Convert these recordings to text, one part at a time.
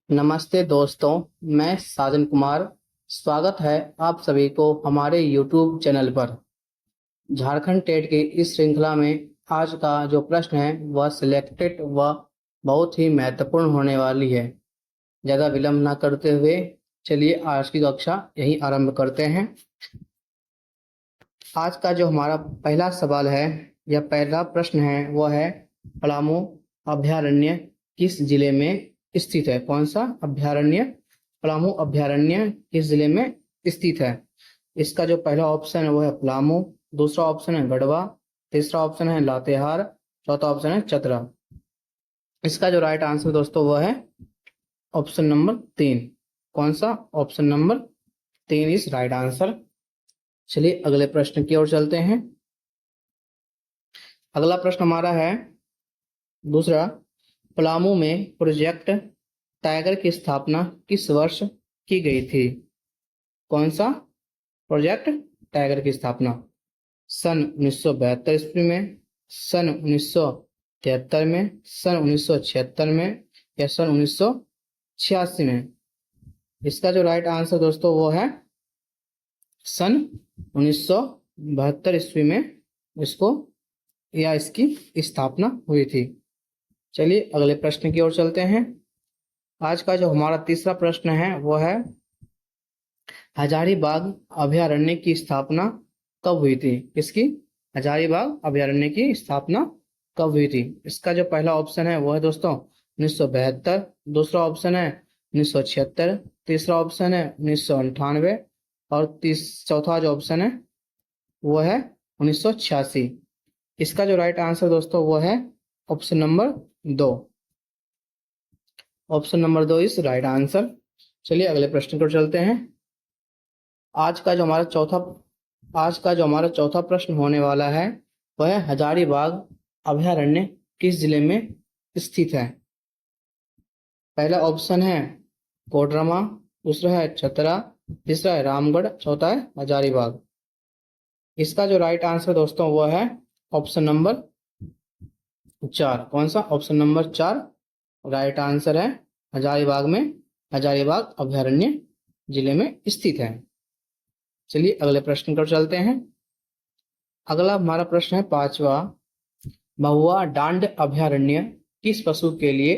नमस्ते दोस्तों, मैं साजन कुमार। स्वागत है आप सभी को हमारे YouTube चैनल पर। झारखंड टेट की इस श्रृंखला में आज का जो प्रश्न है वह सिलेक्टेड व बहुत ही महत्वपूर्ण होने वाली है। ज़्यादा विलंब ना करते हुए चलिए आज की कक्षा यही आरंभ करते हैं। आज का जो हमारा पहला सवाल है या पहला प्रश्न है वह है पलामू अभयारण्य किस जिले में स्थित है। कौन सा अभयारण्य? पलामू अभयारण्य किस जिले में स्थित है? इसका जो पहला ऑप्शन है वो है पलामू, दूसरा ऑप्शन है गढ़वा, तीसरा ऑप्शन है लातेहार, चौथा ऑप्शन है चतरा। इसका जो राइट आंसर दोस्तों वो है ऑप्शन नंबर 3। कौन सा? Option number 3 is right answer. चलिए अगले प्रश्न की ओर चलते हैं। अगला प्रश्न हमारा है दूसरा, पलामू में प्रोजेक्ट टाइगर की स्थापना किस वर्ष की गई थी? कौन सा प्रोजेक्ट टाइगर की स्थापना? सन 1972 ईस्वी में, सन 1973 में, सन 1976 में या सन 1986 में? इसका जो राइट आंसर दोस्तों वो है सन 1972 ईस्वी में इसको या इसकी स्थापना हुई थी। चलिए अगले प्रश्न की ओर चलते हैं। आज का जो हमारा तीसरा प्रश्न है वो है हजारीबाग अभयारण्य की स्थापना कब हुई थी? किसकी? हजारीबाग अभयारण्य की स्थापना कब हुई थी? इसका जो पहला ऑप्शन है वो है दोस्तों 1972, दूसरा ऑप्शन है 1976, तीसरा ऑप्शन है 1998 और चौथा जो ऑप्शन है वो है 1986। इसका जो राइट आंसर दोस्तों वो है option number 2। Option number 2 is right answer. चलिए अगले प्रश्न पर चलते हैं। आज का जो हमारा चौथा प्रश्न होने वाला है वह है हजारीबाग अभयारण्य किस जिले में स्थित है? पहला ऑप्शन है कोडरमा, दूसरा है चतरा, तीसरा है रामगढ़, चौथा है हजारीबाग। इसका जो राइट आंसर दोस्तों वो है ऑप्शन नंबर 4। कौन सा? ऑप्शन नंबर 4 राइट आंसर है। हजारीबाग अभयारण्य जिले में स्थित है। चलिए अगले प्रश्न पर चलते हैं। अगला हमारा प्रश्न है पांचवा, महुआ डांड अभयारण्य किस पशु के लिए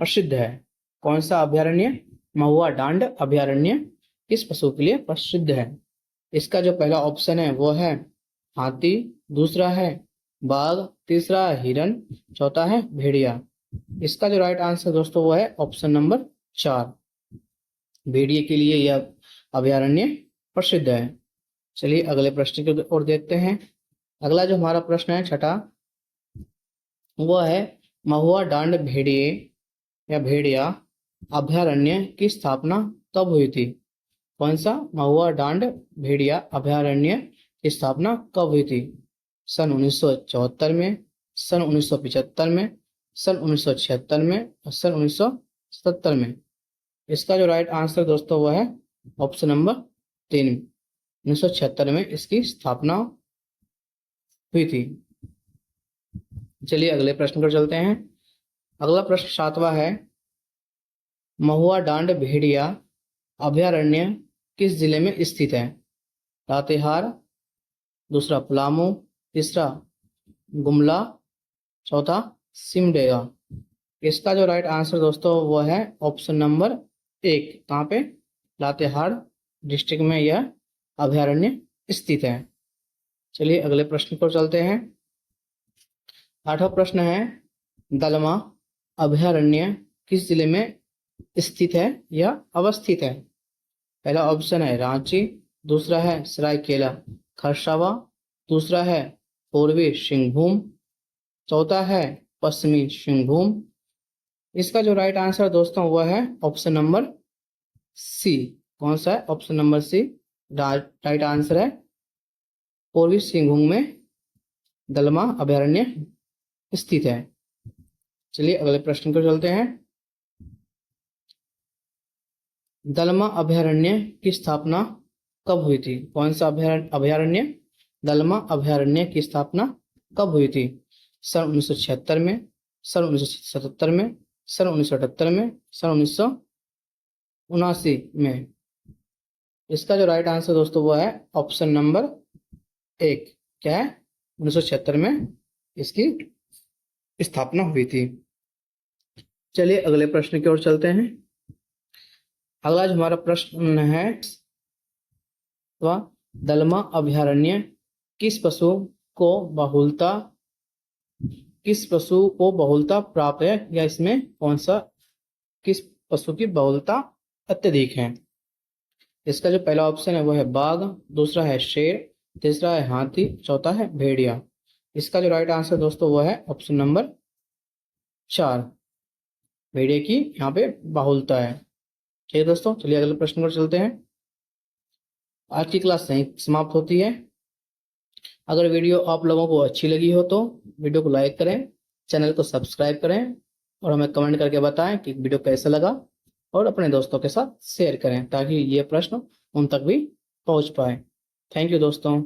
प्रसिद्ध है? कौन सा अभयारण्य? महुआ डांड अभयारण्य किस पशु के लिए प्रसिद्ध है? इसका जो पहला ऑप्शन है वो है हाथी, दूसरा है बाघ, तीसरा है हिरन, चौथा है भेड़िया। इसका जो राइट आंसर दोस्तों वो है ऑप्शन नंबर 4। भेड़िए के लिए यह अभयारण्य प्रसिद्ध है। चलिए अगले प्रश्न की ओर देखते हैं। अगला जो हमारा प्रश्न है छठा, वो है महुआ डांड भेड़िए या भेड़िया अभयारण्य की स्थापना कब हुई थी? कौन सा? महुआ डांड भेड़िया अभयारण्य की स्थापना कब हुई थी? सन 1974 में, सन 1975 में, सन 1976 में और सन 1977 में? इसका जो राइट आंसर दोस्तों वो है ऑप्शन नंबर 3। 1976 में इसकी स्थापना हुई थी। चलिए अगले प्रश्न पर चलते हैं। अगला प्रश्न सातवां है, महुआ डांड भेड़िया अभयारण्य किस जिले में स्थित है? लातेहार, दूसरा पलामू, तीसरा गुमला, चौथा सिमडेगा। इसका जो राइट आंसर दोस्तों वो है ऑप्शन नंबर 1। कहाँ पे? लातेहार डिस्ट्रिक्ट में यह अभयारण्य स्थित है। चलिए अगले प्रश्न पर चलते हैं। आठवां प्रश्न है दलमा अभयारण्य किस जिले में स्थित है या अवस्थित है? पहला ऑप्शन है रांची, दूसरा है सरायकेला खरसावा, दूसरा है पूर्वी सिंहभूम, चौथा है पश्चिमी सिंहभूम। इसका जो राइट आंसर दोस्तों वह है ऑप्शन नंबर सी। कौन सा है? Option number C right answer है। पूर्वी सिंहभूम में दलमा अभयारण्य स्थित है। चलिए अगले प्रश्न पर चलते हैं। दलमा अभयारण्य की स्थापना कब हुई थी? कौन सा अभयारण्य? दलमा अभयारण्य की स्थापना कब हुई थी? सन 1976 में, सन 1977 में, सन 1978 में, सन 1979 में। इसका जो राइट आंसर दोस्तों वो है ऑप्शन नंबर 1। क्या है? 1976 में इसकी स्थापना हुई थी। चलिए अगले प्रश्न की ओर चलते हैं। अगला जो हमारा प्रश्न है वह दलमा अभयारण्य किस पशु को बहुलता प्राप्त है, या इसमें किस पशु की बहुलता अत्यधिक है? इसका जो पहला ऑप्शन है वो है बाघ, दूसरा है शेर, तीसरा है हाथी, चौथा है भेड़िया। इसका जो राइट आंसर दोस्तों वो है ऑप्शन नंबर 4, भेड़िया की यहाँ पे बहुलता है। ठीक है दोस्तों, चलिए अगले प्रश्न पर चलते हैं। आज की क्लास यहीं समाप्त होती है। अगर वीडियो आप लोगों को अच्छी लगी हो तो वीडियो को लाइक करें, चैनल को सब्सक्राइब करें और हमें कमेंट करके बताएं कि वीडियो कैसा लगा, और अपने दोस्तों के साथ शेयर करें ताकि ये प्रश्न उन तक भी पहुंच पाए। थैंक यू दोस्तों।